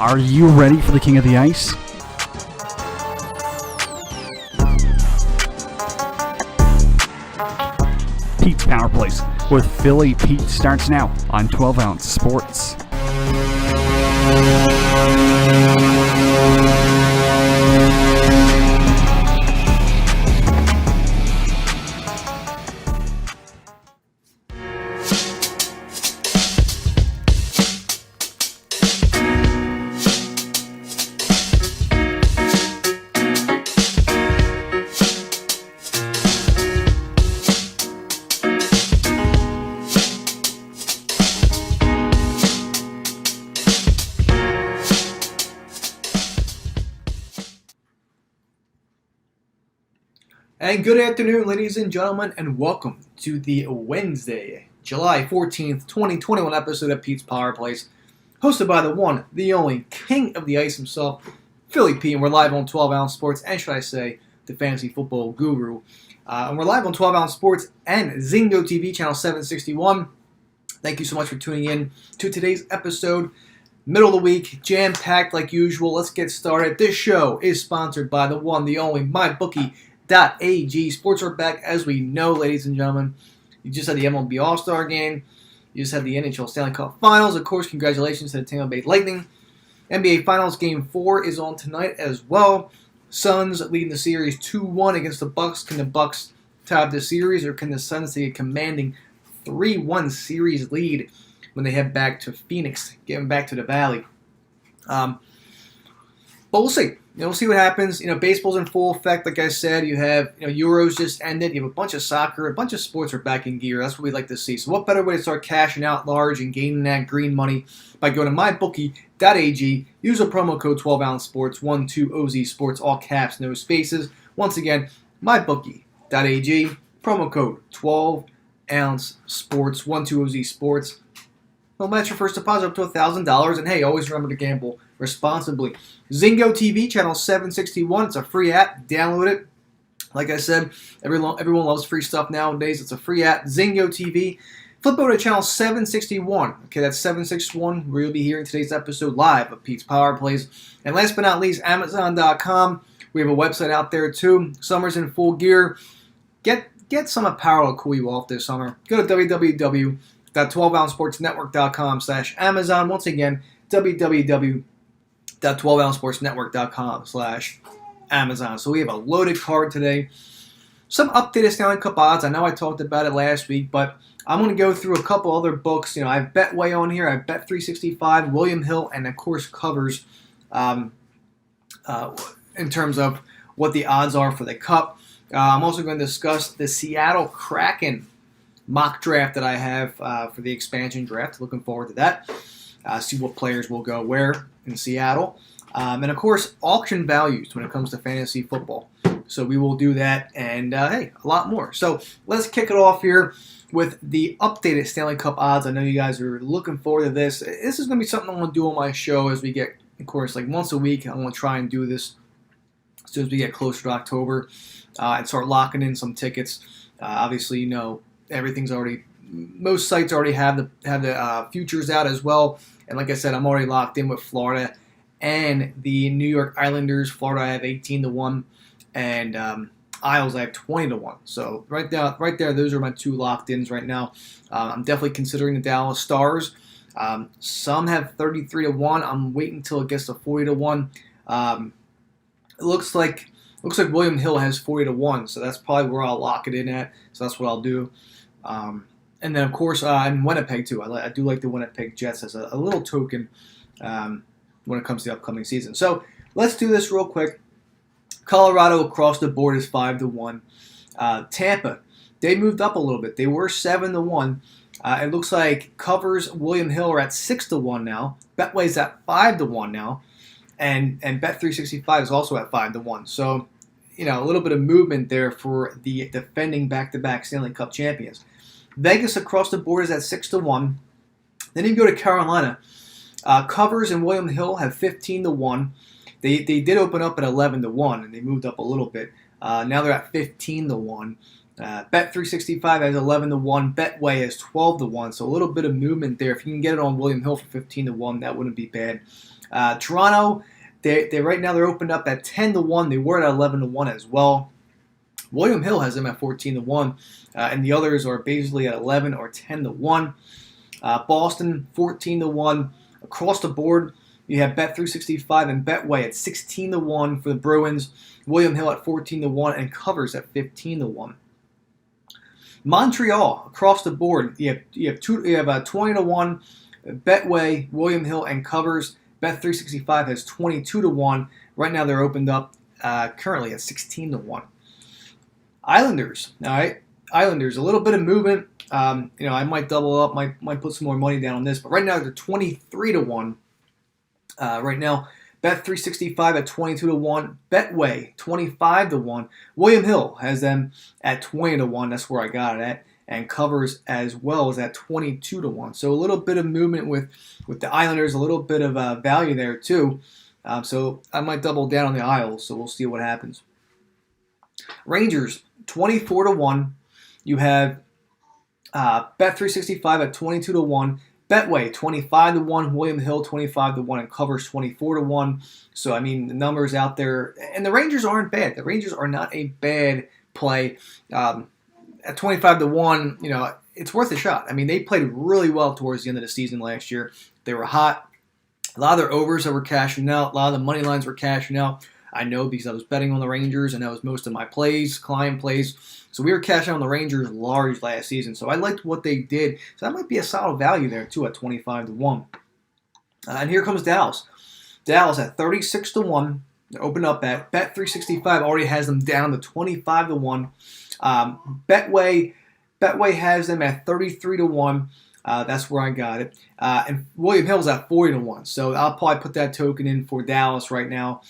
Are you ready for the King of the Ice? Pete's Power Plays with Philly Pete starts now on 12 Ounce Sports. And good afternoon, ladies and gentlemen, and welcome to the Wednesday, July 14th, 2021 episode of Pete's Power Plays, hosted by the one, the only, King of the Ice himself, Philly Pete, and we're live on 12 Ounce Sports, and should I say, the fantasy football guru. And we're live on 12 Ounce Sports and Zingo TV, channel 761. Thank you so much for tuning in to today's episode. Middle of the week, jam-packed like usual. Let's get started. This show is sponsored by the one, the only, MyBookie.ag. Sports are back, as we know, ladies and gentlemen. You just had the MLB All-Star game. You just had the NHL Stanley Cup Finals. Of course, congratulations to the Tampa Bay Lightning. NBA Finals Game 4 is on tonight as well. Suns leading the series 2-1 against the Bucks. Can the Bucks top the series, or can the Suns take a commanding 3-1 series lead when they head back to Phoenix, getting back to the Valley? But we'll see. We'll see what happens. Baseball's in full effect. Like I said, you have, Euros just ended. You have a bunch of soccer. A bunch of sports are back in gear. That's what we like to see. So what better way to start cashing out large and gaining that green money by going to mybookie.ag. Use the promo code 12Ounce Sports, 12OZ Sports, all caps, no spaces. Once again, mybookie.ag, promo code 12Ounce Sports, 12OZ Sports. They'll match your first deposit up to $1,000. And hey, always remember to gamble responsibly. Zingo TV, channel 761. It's a free app. Download it. Like I said, everyone loves free stuff nowadays. It's a free app. Zingo TV. Flip over to channel 761. Okay, that's 761, where you'll be hearing today's episode live of Pete's Power Plays. And last but not least, Amazon.com. We have a website out there too. Summer's in full gear. Get some apparel to cool you off this summer. Go to www.12ouncesportsnetwork.com/Amazon. Once again, www.12ouncesportsnetwork.com/Amazon. So we have a loaded card today. Some updated Stanley Cup odds. I know I talked about it last week, but I'm going to go through a couple other books. I have Betway on here. I have Bet365, William Hill, and of course covers in terms of what the odds are for the Cup. I'm also going to discuss the Seattle Kraken mock draft that I have for the expansion draft. Looking forward to that. See what players will go where in Seattle. And of course, auction values when it comes to fantasy football. So we will do that and, hey, a lot more. So let's kick it off here with the updated Stanley Cup odds. I know you guys are looking forward to this. This is going to be something I'm going to do on my show as we get, of course, like once a week. I'm going to try and do this as soon as we get closer to October and start locking in some tickets. Obviously, everything's already, most sites already have the futures out as well. And like I said, I'm already locked in with Florida and the New York Islanders. Florida, I have 18-1, and Isles, I have 20-1. So right there, those are my two locked-ins right now. I'm definitely considering the Dallas Stars. Some have 33-1. I'm waiting until it gets to 40-1. It looks like William Hill has 40-1, so that's probably where I'll lock it in at. So that's what I'll do. And then, of course, in Winnipeg, too. I do like the Winnipeg Jets as a little token when it comes to the upcoming season. So let's do this real quick. Colorado across the board is 5-1. Tampa, they moved up a little bit. They were 7-1. It looks like covers William Hill are at 6-1 now. Betway's at 5-1 now. And Bet365 is also at 5-1. So, a little bit of movement there for the defending back-to-back Stanley Cup champions. Vegas across the board is at 6-1. Then you go to Carolina. Covers and William Hill have 15-1. They did open up at 11-1, and they moved up a little bit. Now they're at 15-1. Bet365 has 11-1. Betway has 12-1. So a little bit of movement there. If you can get it on William Hill for 15-1, that wouldn't be bad. Toronto, they right now they're opened up at 10-1. They were at 11-1 as well. William Hill has them at 14-1, and the others are basically at 11 or 10-1. Boston 14-1 across the board. You have Bet365 and Betway at 16-1 for the Bruins. William Hill at 14-1 and covers at 15-1. Montreal across the board. You have 20-1 Betway, William Hill and covers. Bet365 has 22-1. Right now they're opened up currently at 16-1. Islanders, all right. Islanders, a little bit of movement. I might double up, might put some more money down on this, but right now they're 23-1. Right now, Bet365 at 22-1. Betway 25-1. William Hill has them at 20-1. That's where I got it at, and covers as well as at 22-1. So a little bit of movement with the Islanders, a little bit of value there too. So I might double down on the Isles. So we'll see what happens. Rangers 24-1. You have Bet365 at 22-1. Betway 25-1. William Hill 25-1 and covers 24-1. So I mean the numbers out there, and the Rangers aren't bad. The Rangers are not a bad play. At 25-1, it's worth a shot. I mean they played really well towards the end of the season last year. They were hot. A lot of their overs that were cashing out. A lot of the money lines were cashing out. I know because I was betting on the Rangers, and that was most of my plays, client plays. So we were cashing on the Rangers large last season. So I liked what they did. So that might be a solid value there, too, at 25-1. And here comes Dallas. Dallas at 36-1. They're open up at Bet365 already has them down to 25-1. Betway has them at 33-1. That's where I got it. And William Hill's at 40-1. So I'll probably put that token in for Dallas right now.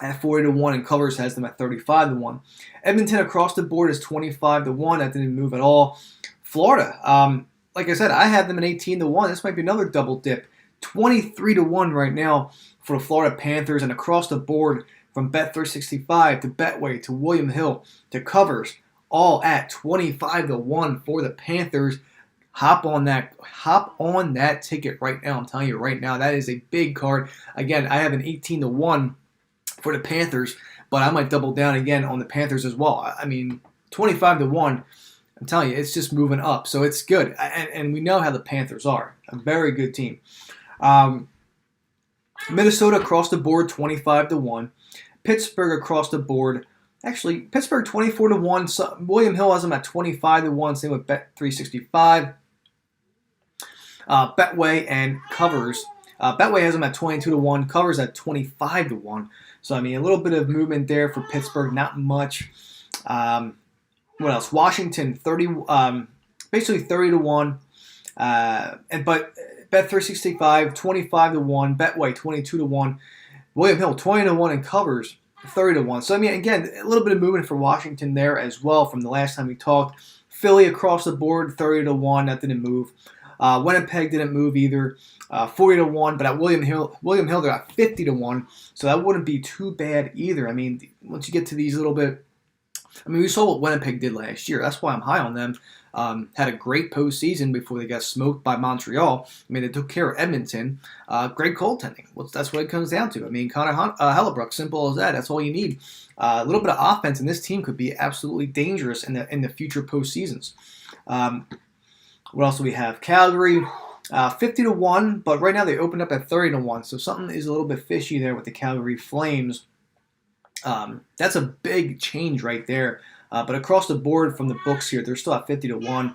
At 40-1, and covers has them at 35-1. Edmonton across the board is 25-1. That didn't move at all. Florida, like I said, I had them at 18-1. This might be another double dip. 23-1 right now for the Florida Panthers, and across the board from Bet365 to Betway to William Hill to covers, all at 25-1 for the Panthers. Hop on that ticket right now. I'm telling you right now, that is a big card. Again, I have an 18-1 for the Panthers, but I might double down again on the Panthers as well. I mean, 25-1, I'm telling you, it's just moving up. So it's good. And we know how the Panthers are. A very good team. Minnesota across the board, 25-1. Pittsburgh across the board. Actually, Pittsburgh 24-1. So William Hill has them at 25-1. Same with Bet365. Betway and covers. Betway has them at 22-1. Covers at 25-1. So, I mean, a little bit of movement there for Pittsburgh, not much. What else? Washington, basically 30-1. But Bet365, 25-1. Betway, 22-1. William Hill, 20-1 and covers 30-1. So, I mean, again, a little bit of movement for Washington there as well from the last time we talked. Philly across the board, 30-1. That didn't move. Winnipeg didn't move either. 40-1, but at William Hill they're at 50-1, so that wouldn't be too bad either. I mean, once you get to these little bit, I mean, we saw what Winnipeg did last year. That's why I'm high on them. Had a great postseason before they got smoked by Montreal. I mean, they took care of Edmonton. Great goaltending. That's what it comes down to. I mean, Connor Hellebuyck, simple as that. That's all you need. A little bit of offense, and this team could be absolutely dangerous in the future postseasons. What else do we have? Calgary, 50-1, but right now they opened up at 30-1, so something is a little bit fishy there with the Calgary Flames. That's a big change right there. But across the board from the books here, they're still at 50-1.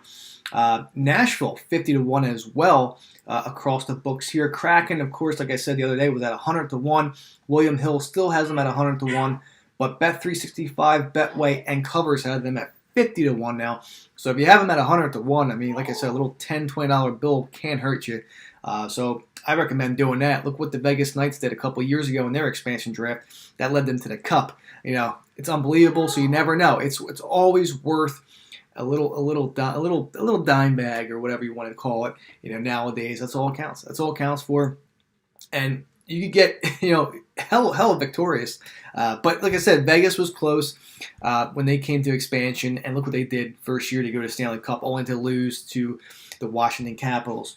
Nashville, 50-1 as well across the books here. Kraken, of course, like I said the other day, was at 100-1. William Hill still has them at 100-1, but Bet365, Betway, and covers have them at 50-1 now. So if you have them at 100-1, I mean, like I said, a little $10, $20 bill can't hurt you. So I recommend doing that. Look what the Vegas Knights did a couple years ago in their expansion draft. That led them to the Cup. It's unbelievable. So you never know. It's always worth a little dime bag or whatever you want to call it. Nowadays that's all it counts. That's all it counts for. And you could get, hell victorious. But like I said, Vegas was close when they came to expansion, and look what they did first year to go to Stanley Cup, only to lose to the Washington Capitals.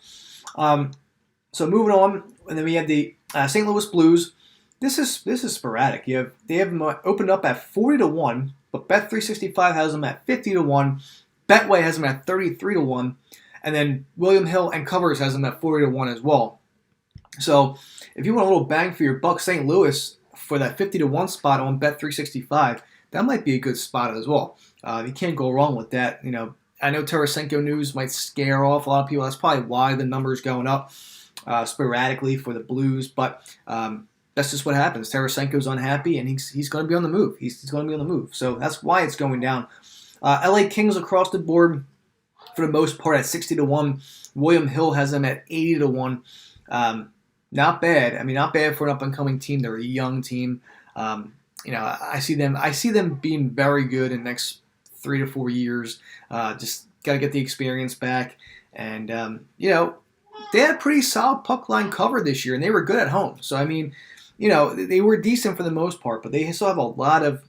So moving on, and then we have the St. Louis Blues. This is sporadic. They have them opened up at 40-1, but Bet365 has them at 50-1. Betway has them at 33-1, and then William Hill and Covers has them at 40-1 as well. So if you want a little bang for your buck, St. Louis for that 50-1 spot on Bet365, that might be a good spot as well. You can't go wrong with that. I know Tarasenko news might scare off a lot of people. That's probably why the number's going up sporadically for the Blues, but that's just what happens. Tarasenko's unhappy, and he's going to be on the move. He's going to be on the move. So that's why it's going down. LA Kings across the board, for the most part, at 60-1. William Hill has them at 80-1. Not bad. I mean, not bad for an up-and-coming team. They're a young team. I see them being very good in the next 3 to 4 years. Just got to get the experience back. And, they had a pretty solid puck line cover this year, and they were good at home. So, I mean, they were decent for the most part, but they still have a lot of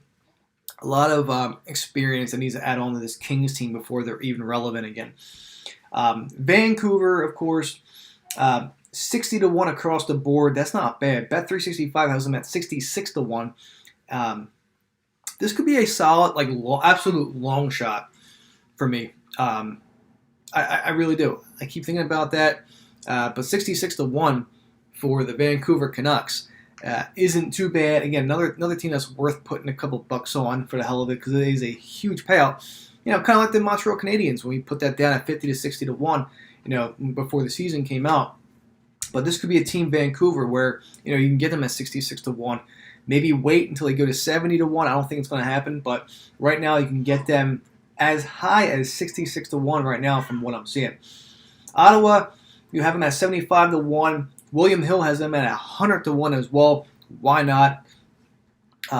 experience that needs to add on to this Kings team before they're even relevant again. Vancouver, of course, 60-1 across the board. That's not bad. Bet365 has them at 66-1. This could be a solid, absolute long shot for me. I really do. I keep thinking about that. But 66-1 for the Vancouver Canucks isn't too bad. Again, another team that's worth putting a couple bucks on for the hell of it, because it is a huge payout. Kind of like the Montreal Canadiens when we put that down at 50-60-1. Before the season came out. But this could be a team, Vancouver, where you can get them at 66-1. Maybe wait until they go to 70-1. I don't think it's going to happen, but right now you can get them as high as 66-1 right now from what I'm seeing. Ottawa, you have them at 75-1. William Hill has them at 100-1 as well. Why not?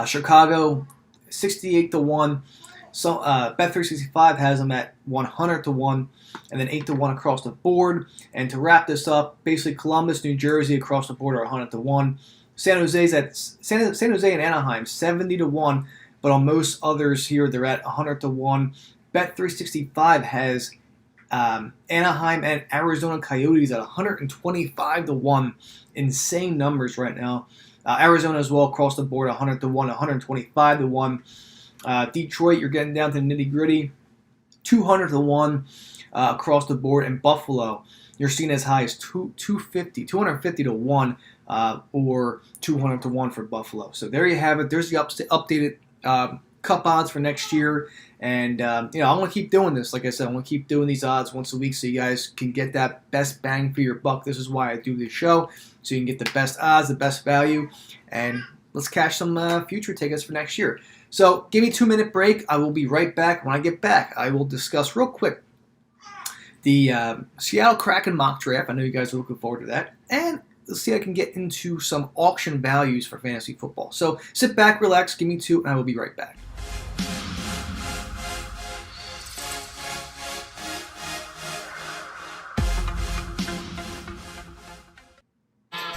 Chicago, 68-1. So Bet365 has them at 100-1, and then 8-1 across the board. And to wrap this up, basically Columbus, New Jersey across the board are 100-1. San Jose and Anaheim 70-1, but on most others here they're at 100-1. Bet365 has Anaheim and Arizona Coyotes at 125-1. Insane numbers right now. Arizona as well across the board 100-1, 125-1. Detroit, you're getting down to the nitty gritty, 200-1 across the board. And Buffalo, you're seeing as high as 250-1 or 200-1 for Buffalo. So there you have it. There's the updated cup odds for next year. And, I want to keep doing this. Like I said, I want to keep doing these odds once a week so you guys can get that best bang for your buck. This is why I do this show, so you can get the best odds, the best value, and let's cash some future tickets for next year. So give me a 2-minute break. I will be right back. When I get back, I will discuss real quick the Seattle Kraken mock draft. I know you guys are looking forward to that. And let's see if I can get into some auction values for fantasy football. So sit back, relax, give me 2, and I will be right back.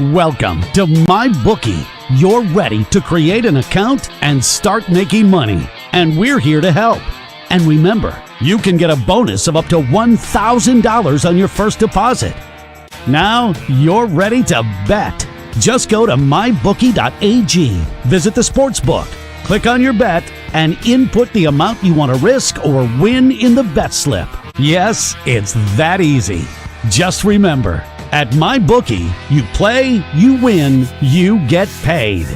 Welcome to MyBookie. You're ready to create an account and start making money, and we're here to help. And remember, you can get a bonus of up to $1,000 on your first deposit. Now you're ready to bet. Just go to mybookie.ag, visit the sportsbook, click on your bet, and input the amount you want to risk or win in the bet slip. Yes, it's that easy. Just remember, at MyBookie, you play, you win, you get paid.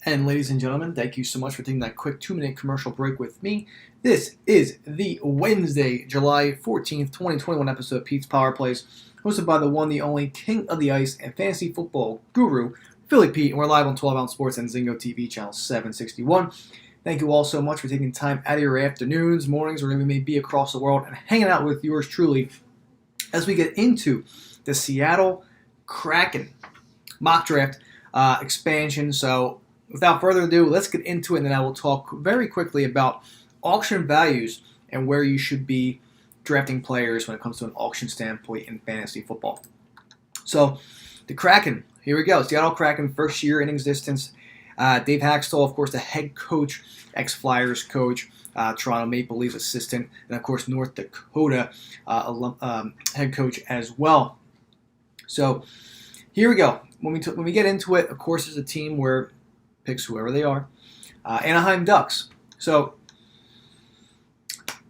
And ladies and gentlemen, thank you so much for taking that quick 2-minute commercial break with me. This is the Wednesday, July 14th, 2021 episode of Pete's Power Plays, hosted by the one, the only King of the Ice and fantasy football guru, Philly Pete, and we're live on 12 Ounce Sports and Zingo TV, channel 761. Thank you all so much for taking time out of your afternoons, mornings, wherever you may be across the world, and hanging out with yours truly as we get into the Seattle Kraken mock draft expansion. So, without further ado, let's get into it, and then I will talk very quickly about auction values and where you should be drafting players when it comes to an auction standpoint in fantasy football. So, the Kraken, here we go. Seattle Kraken, first year in existence. Dave Haxtell, of course, the head coach, ex-Flyers coach, Toronto Maple Leafs assistant, and of course, North Dakota head coach as well. So, here we go. When we get into it, of course, there's a team where picks whoever they are. Anaheim Ducks. So,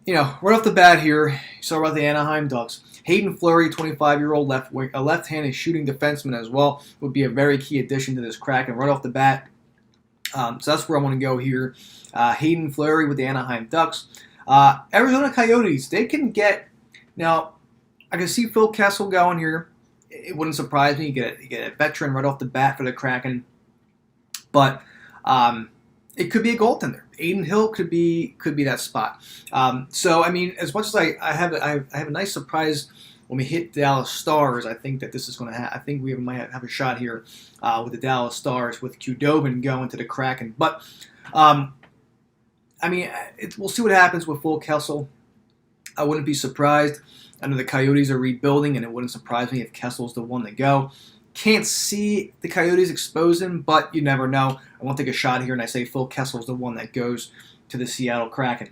right off the bat here, you saw about the Anaheim Ducks. Hayden Fleury, 25-year-old left-handed shooting defenseman as well, would be a very key addition to this Kraken right off the bat. So that's where I want to go here. Hayden Fleury with the Anaheim Ducks. Arizona Coyotes, they can get... Now, I can see Phil Kessel going here. It wouldn't surprise me. You get a veteran right off the bat for the Kraken. But it could be a goaltender. Aiden Hill could be that spot. So I mean, as much as I have a nice surprise when we hit Dallas Stars, I think that this is going to happen. I think we might have a shot here with the Dallas Stars with Qdobin going to the Kraken. But I mean, we'll see what happens with Phil Kessel. I wouldn't be surprised. I know the Coyotes are rebuilding, and it wouldn't surprise me if Kessel's the one to go. Can't see the Coyotes expose him, but you never know. I won't take a shot here, and I say Phil Kessel's the one that goes to the Seattle Kraken.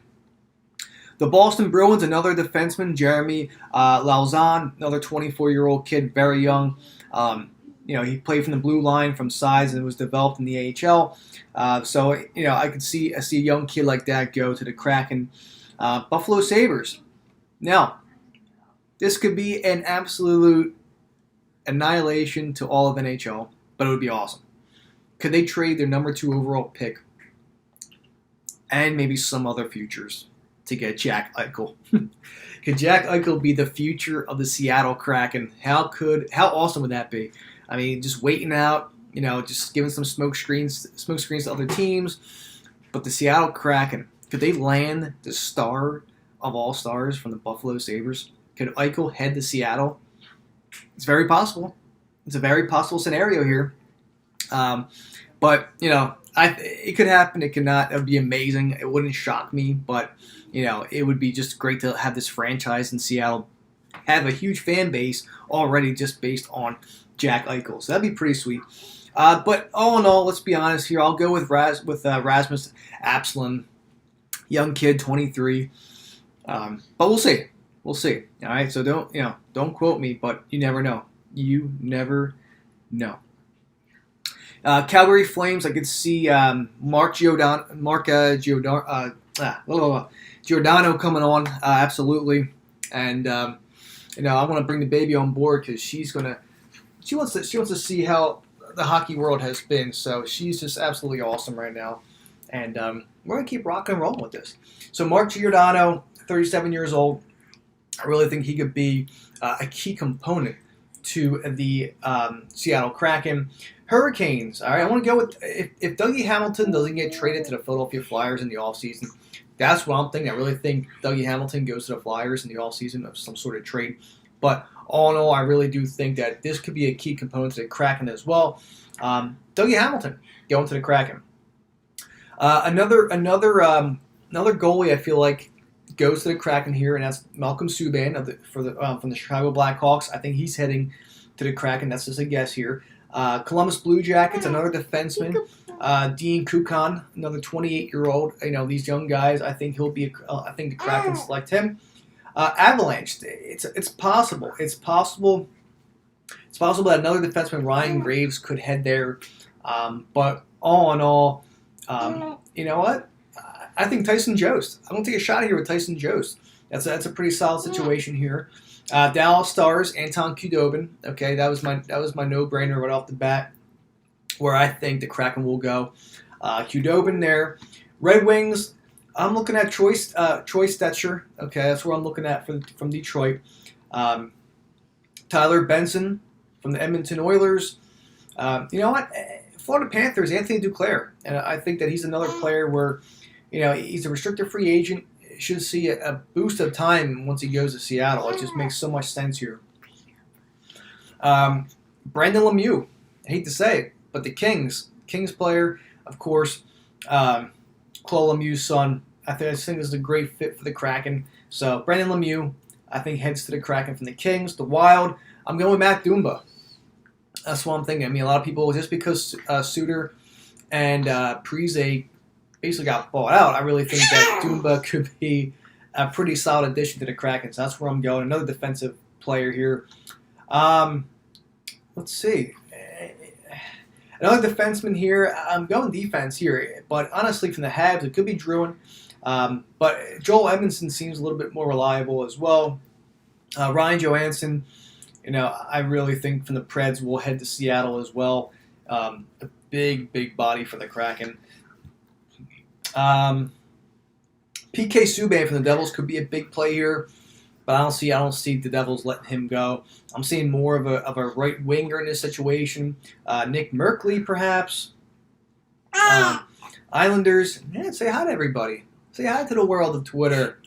The Boston Bruins, another defenseman, Jeremy Lauzon, another 24-year-old kid, very young. He played from the blue line from size and was developed in the AHL. So I could see a young kid like that go to the Kraken. Buffalo Sabres. Now, this could be an absolute annihilation to all of NHL, but it would be awesome. Could they trade their number 2 overall pick and maybe some other futures to get Jack Eichel? Could Jack Eichel be the future of the Seattle Kraken? How awesome would that be? I mean, just waiting out, just giving some smoke screens to other teams. But the Seattle Kraken, could they land the star of all stars from the Buffalo Sabres? Could Eichel head to Seattle? It's very possible. It's a very possible scenario here. But, it could happen. It could not. It would be amazing. It wouldn't shock me. But, it would be just great to have this franchise in Seattle have a huge fan base already just based on Jack Eichel. So that'd be pretty sweet. But all in all, let's be honest here. I'll go with Rasmus Absalon, young kid, 23. But we'll see. We'll see. All right. So don't quote me, but you never know. You never know. Calgary Flames. I could see Giordano coming on. Absolutely. And I want to bring the baby on board because she wants to see how the hockey world has been. So she's just absolutely awesome right now. And we're gonna keep rocking and rolling with this. So Mark Giordano, 37 years old. I really think he could be a key component to the Seattle Kraken. Hurricanes, all right, I want to go with, if Dougie Hamilton doesn't get traded to the Philadelphia Flyers in the offseason, that's what I'm thinking. I really think Dougie Hamilton goes to the Flyers in the offseason of some sort of trade. But all in all, I really do think that this could be a key component to the Kraken as well. Dougie Hamilton going to the Kraken. Another goalie I feel like goes to the Kraken here, and that's Malcolm Subban from the Chicago Blackhawks. I think he's heading to the Kraken. That's just a guess here. Columbus Blue Jackets, another defenseman. Dean Kukan, another 28-year-old. These young guys. I think he'll be. I think the Kraken select him. Avalanche. It's possible. It's possible. It's possible that another defenseman, Ryan Graves, could head there. But all in all, you know what? I think Tyson Jost. I'm gonna take a shot here with Tyson Jost. That's a pretty solid situation here. Dallas Stars, Anton Qdobin. Okay, that was my no-brainer right off the bat, where I think the Kraken will go. Qdobin there. Red Wings, I'm looking at Troy Stetcher. Okay, that's where I'm looking at from Detroit. Tyler Benson from the Edmonton Oilers. You know what? Florida Panthers, Anthony Duclair. And I think that he's another player where, he's a restricted free agent. Should see a boost of time once he goes to Seattle. It just makes so much sense here. Brandon Lemieux. I hate to say it, but the Kings player, of course, Claude Lemieux's son. I think this is a great fit for the Kraken. So Brandon Lemieux, I think, heads to the Kraken from the Kings. The Wild, I'm going with Matt Dumba. That's what I'm thinking. I mean, a lot of people, just because Suter and Parise basically got bought out, I really think that Dumba could be a pretty solid addition to the Kraken. So that's where I'm going. Another defensive player here. Let's see. Another defenseman here. I'm going defense here. But honestly, from the Habs, it could be Druin. But Joel Edmondson seems a little bit more reliable as well. Ryan Johansson, I really think from the Preds will head to Seattle as well. A big body for the Kraken. PK Subban from the Devils could be a big play here, but I don't see the Devils letting him go. I'm seeing more of a right winger in this situation. Nick Merkley, perhaps. Islanders, man, say hi to everybody. Say hi to the world of Twitter.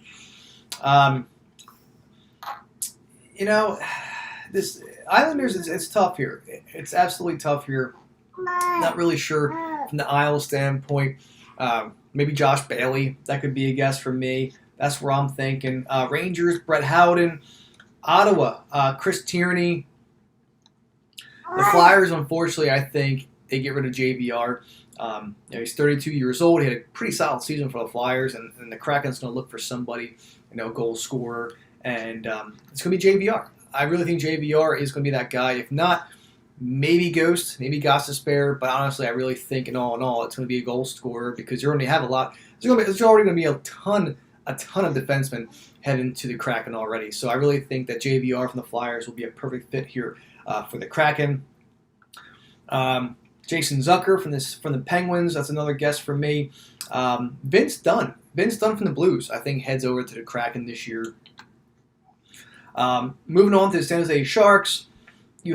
This Islanders, it's tough here. It's absolutely tough here. Not really sure from the Isles standpoint. Maybe Josh Bailey. That could be a guess for me. That's where I'm thinking. Rangers, Brett Howden. Ottawa, Chris Tierney. The Flyers, unfortunately, I think they get rid of JVR. He's 32 years old. He had a pretty solid season for the Flyers, and the Kraken's going to look for somebody, goal scorer, and it's going to be JVR. I really think JVR is going to be that guy. If not, maybe Ghost, maybe Gostisbehere, but honestly, I really think in all, it's going to be a goal scorer because you're going to have a lot. There's already going to be a ton of defensemen heading to the Kraken already. So I really think that JVR from the Flyers will be a perfect fit here for the Kraken. Jason Zucker from the Penguins, that's another guess for me. Vince Dunn from the Blues, I think heads over to the Kraken this year. Moving on to the San Jose Sharks, you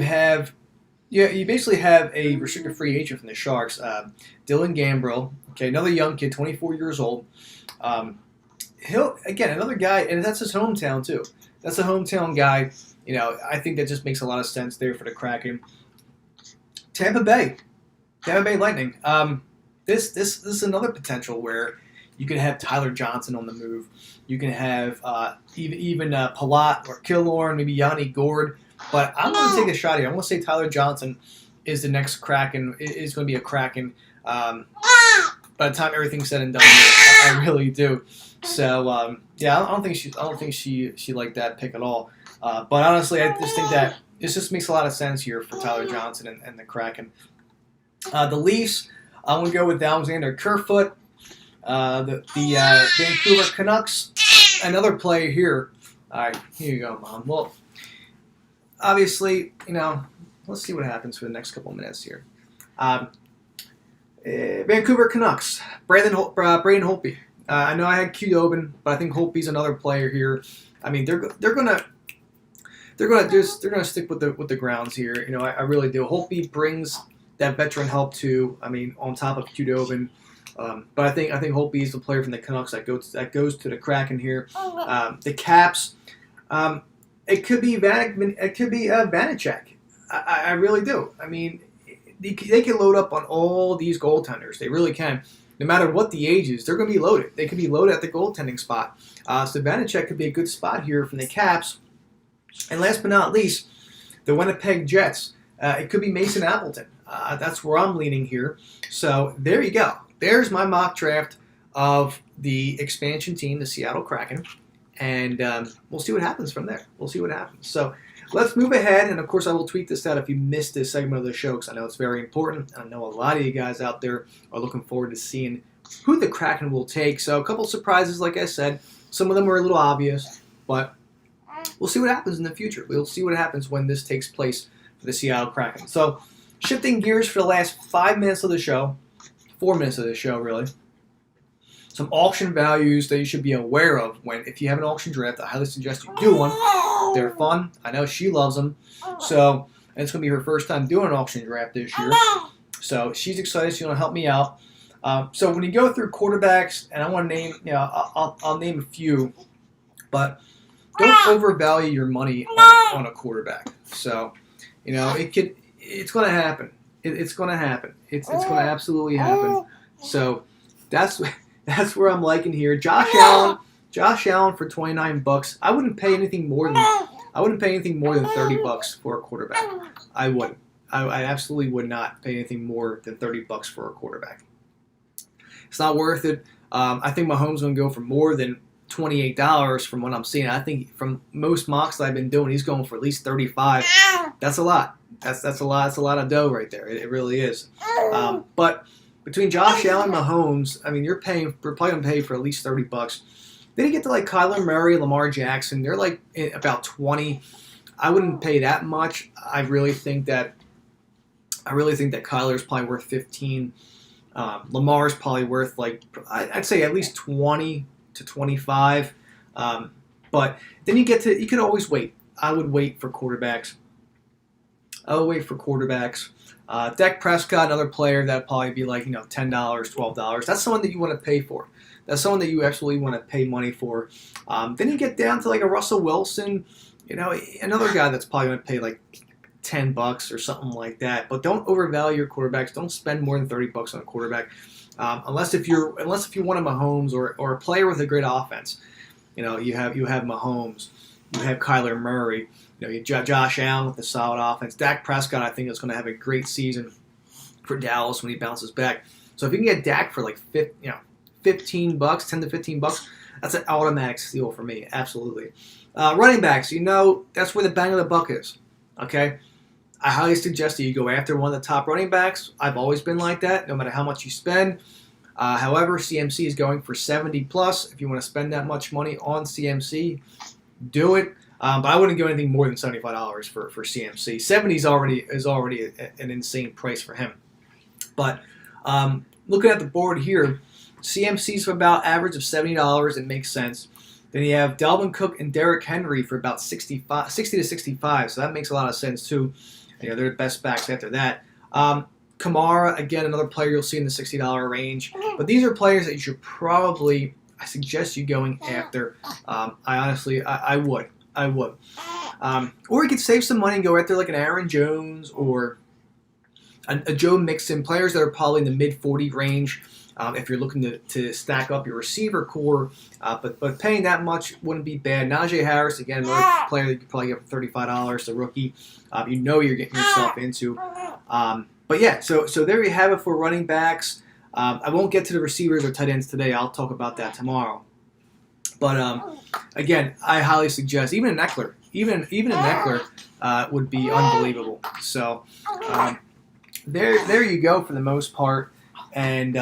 basically have a restricted free agent from the Sharks, Dylan Gambrell. Okay, another young kid, 24 years old. Another guy, and that's his hometown too. That's a hometown guy. I think that just makes a lot of sense there for the Kraken. Tampa Bay Lightning. This is another potential where you could have Tyler Johnson on the move. You can have even Palat or Killorn, maybe Yanni Gourde. But I'm going to take a shot here. I'm going to say Tyler Johnson is the next Kraken. Is going to be a Kraken. By the time everything's said and done, I really do. So I don't think she liked that pick at all. But honestly, I just think that this just makes a lot of sense here for Tyler Johnson and the Kraken. The Leafs, I'm going to go with Alexander Kerfoot. The Vancouver Canucks, another player here. All right, here you go, Mom. Well, obviously, let's see what happens for the next couple minutes here. Vancouver Canucks, Braden Holtby. I know I had Qdobin, but I think Holtby's another player here. I mean, they're gonna stick with the grounds here. I really do. Holtby brings that veteran help too. I mean, on top of Qdobin. But I think Holtby is the player from the Canucks that goes to the Kraken here. The Caps, it could be Vanacek. I really do. I mean, they can load up on all these goaltenders. They really can. No matter what the age is, they're going to be loaded. They could be loaded at the goaltending spot. So Vanacek could be a good spot here from the Caps. And last but not least, the Winnipeg Jets. It could be Mason Appleton. That's where I'm leaning here. So there you go. There's my mock draft of the expansion team, the Seattle Kraken, and we'll see what happens from there. We'll see what happens. So let's move ahead, and of course I will tweet this out if you missed this segment of the show because I know it's very important. I know a lot of you guys out there are looking forward to seeing who the Kraken will take. So a couple surprises, like I said. Some of them were a little obvious, but we'll see what happens in the future. We'll see what happens when this takes place for the Seattle Kraken. So shifting gears for the last 5 minutes of the show, 4 minutes of the show, really. Some auction values that you should be aware of if you have an auction draft. I highly suggest you do one. They're fun. I know she loves them. So, and it's going to be her first time doing an auction draft this year. So she's excited. She's going to help me out. So when you go through quarterbacks, and I want to name, I'll name a few, but don't overvalue your money on a quarterback. So, it's going to happen. It's going to happen. It's going to absolutely happen. So that's where I'm liking here. Josh Allen for $29. I wouldn't pay anything more than $30 for a quarterback. I wouldn't. I absolutely would not pay anything more than $30 for a quarterback. It's not worth it. I think Mahomes going to go for more than $28 from what I'm seeing. I think from most mocks that I've been doing, he's going for at least $35. That's a lot. That's a lot. That's a lot of dough right there. It really is. But between Josh Allen and Mahomes, I mean, you're probably going to pay for at least $30. Then you get to like Kyler Murray, Lamar Jackson. They're like about 20. I wouldn't pay that much. I really think that Kyler's probably worth 15. Lamar's probably worth I'd say at least 20 to 25. But then you could always wait. I would wait for quarterbacks. Dak Prescott, another player that'd probably be like $10, $12. That's someone that you want to pay for. That's someone that you absolutely want to pay money for. Then you get down to like a Russell Wilson, another guy that's probably going to pay like $10 or something like that. But don't overvalue your quarterbacks. Don't spend more than $30 on a quarterback, unless if you want a Mahomes or a player with a great offense. You have Mahomes, you have Kyler Murray, you have Josh Allen with a solid offense. Dak Prescott, I think, is going to have a great season for Dallas when he bounces back. So if you can get Dak for like $15, $10 to $15, that's an automatic steal for me. Absolutely. Running backs, that's where the bang of the buck is. Okay. I highly suggest that you go after one of the top running backs. I've always been like that, no matter how much you spend. However, CMC is going for 70 plus. If you want to spend that much money on CMC, do it. But I wouldn't go anything more than $75 for CMC. 70 is already an insane price for him. But looking at the board here, CMC's about average of $70. It makes sense. Then you have Dalvin Cook and Derrick Henry for about 60 to 65. So that makes a lot of sense too. They're the best backs after that. Kamara, again, another player you'll see in the $60 range. But these are players that you should I suggest you going after. I would. Or you could save some money and go after like an Aaron Jones or a Joe Mixon, players that are probably in the mid-40 range. If you're looking to stack up your receiver core, but paying that much wouldn't be bad. Najee Harris, again, another player that you could probably get for $35, the rookie. You're getting yourself into. But yeah, so there you have it for running backs. I won't get to the receivers or tight ends today. I'll talk about that tomorrow. But again, I highly suggest even an Eckler, even an Eckler would be unbelievable. So there you go for the most part. And,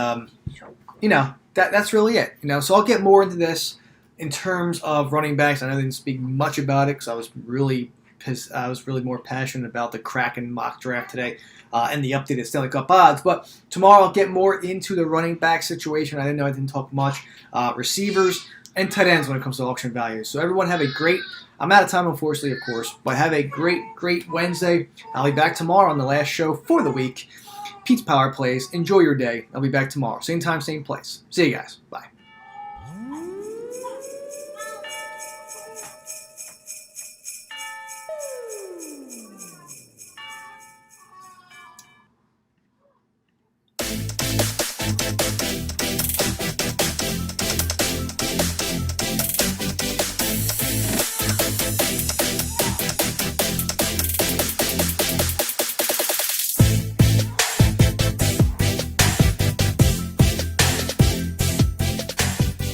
that's really it. So I'll get more into this in terms of running backs. I know I didn't speak much about it because I was really more passionate about the Kraken mock draft today and the updated Stanley Cup odds. But tomorrow I'll get more into the running back situation. I didn't talk much. Receivers and tight ends when it comes to auction values. So everyone have a great, I'm out of time unfortunately, of course, but have a great Wednesday. I'll be back tomorrow on the last show for the week. Pete's Power Plays. Enjoy your day. I'll be back tomorrow. Same time, same place. See you guys. Bye.